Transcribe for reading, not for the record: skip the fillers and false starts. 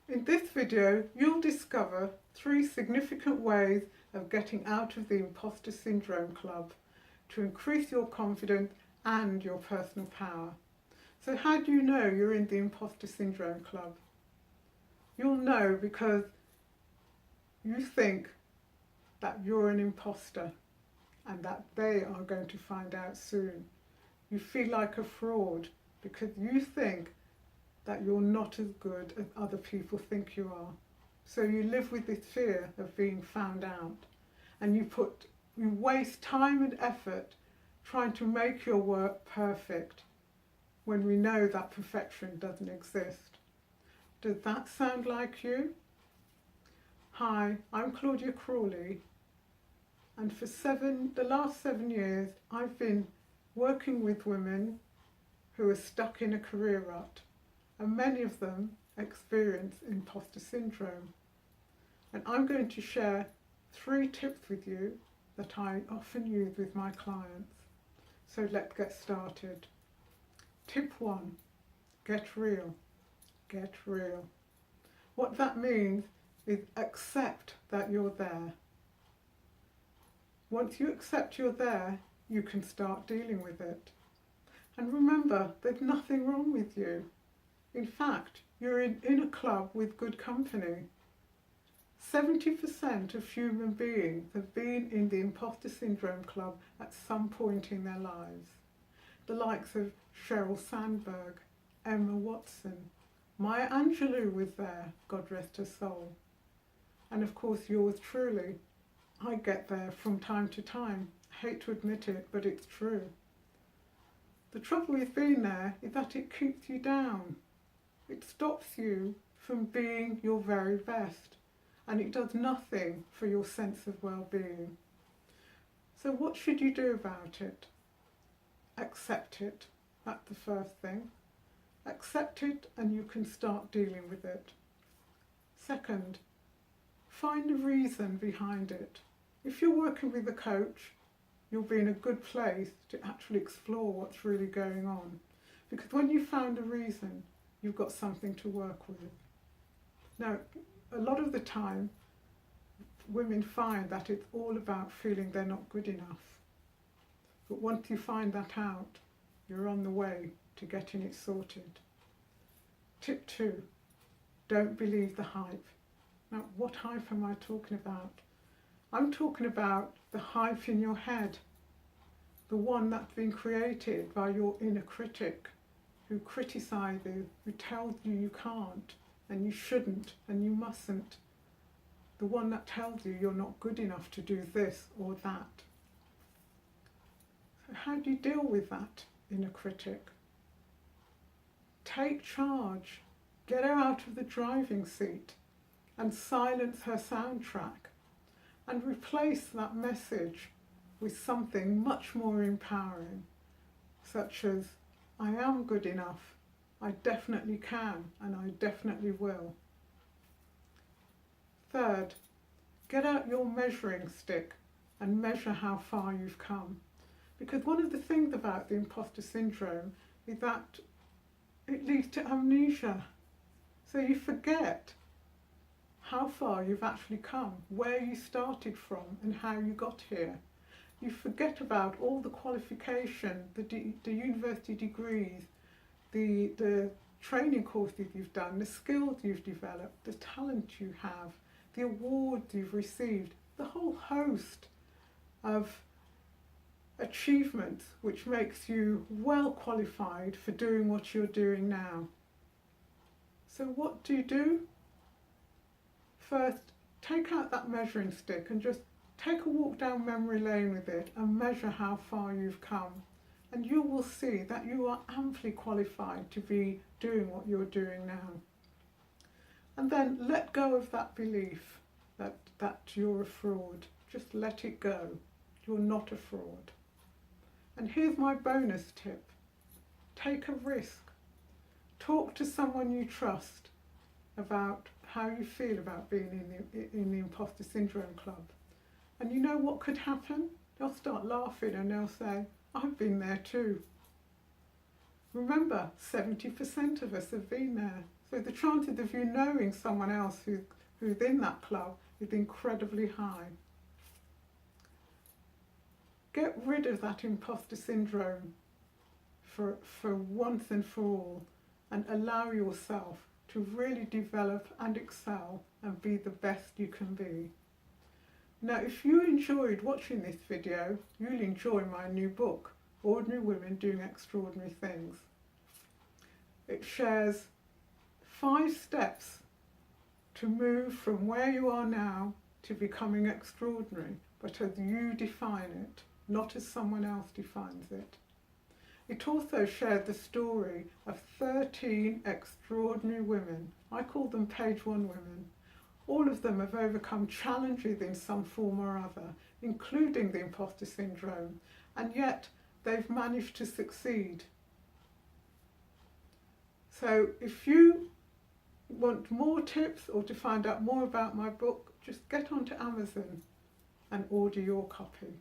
In this video, you'll discover 3 significant ways of getting out of the Impostor Syndrome club to increase your confidence and your personal power. So how do you know you're in the Impostor Syndrome club? You'll know because you think that you're an imposter and that they are going to find out soon. You feel like a fraud because you think that you're not as good as other people think you are. So you live with this fear of being found out, and you waste time and effort trying to make your work perfect when we know that perfection doesn't exist. Does that sound like you? Hi, I'm Claudia Crawley, and for the last 7 years I've been working with women who are stuck in a career rut, and many of them experience imposter syndrome. And I'm going to share 3 tips with you that I often use with my clients. So let's get started. Tip 1, get real. Get real. What that means is accept that you're there. Once you accept you're there, you can start dealing with it. And remember, there's nothing wrong with you. In fact, you're in a club with good company. 70% of human beings have been in the Imposter Syndrome club at some point in their lives. The likes of Sheryl Sandberg, Emma Watson, Maya Angelou was there, God rest her soul. And of course yours truly. I get there from time to time. I hate to admit it, but it's true. The trouble with being there is that it keeps you down. It stops you from being your very best, and it does nothing for your sense of well-being. So what should you do about it? Accept it. That's the first thing. Accept it and you can start dealing with it. Second, find a reason behind it. If you're working with a coach, you'll be in a good place to actually explore what's really going on. Because when you found a reason, you've got something to work with. Now, a lot of the time, women find that it's all about feeling they're not good enough. But once you find that out, you're on the way to getting it sorted. Tip 2, don't believe the hype. Now, what hype am I talking about? I'm talking about the hype in your head, the one that's been created by your inner critic, who criticises, who tells you you can't, and you shouldn't, and you mustn't. The one that tells you you're not good enough to do this or that. So how do you deal with that inner critic? Take charge. Get her out of the driving seat and silence her soundtrack, and replace that message with something much more empowering, such as, I am good enough, I definitely can, and I definitely will. Third, get out your measuring stick and measure how far you've come. Because one of the things about the imposter syndrome is that it leads to amnesia. So you forget how far you've actually come, where you started from and how you got here. You forget about all the qualification, the university degrees, the training courses you've done, the skills you've developed, the talent you have, the awards you've received, the whole host of achievements which makes you well qualified for doing what you're doing now. So what do? First, take out that measuring stick and just take a walk down memory lane with it and measure how far you've come. And you will see that you are amply qualified to be doing what you're doing now. And then let go of that belief that you're a fraud. Just let it go. You're not a fraud. And here's my bonus tip. Take a risk. Talk to someone you trust about how you feel about being in the Imposter Syndrome club. And you know what could happen? They'll start laughing and they'll say, I've been there too. Remember, 70% of us have been there. So the chances of you knowing someone else who's in that club is incredibly high. Get rid of that imposter syndrome for once and for all, and allow yourself to really develop and excel and be the best you can be. Now, if you enjoyed watching this video, you'll enjoy my new book, Ordinary Women Doing Extraordinary Things. It shares 5 steps to move from where you are now to becoming extraordinary, but as you define it, not as someone else defines it. It also shared the story of 13 extraordinary women. I call them page 1 women. All of them have overcome challenges in some form or other, including the imposter syndrome, and yet they've managed to succeed. So if you want more tips or to find out more about my book, just get onto Amazon and order your copy.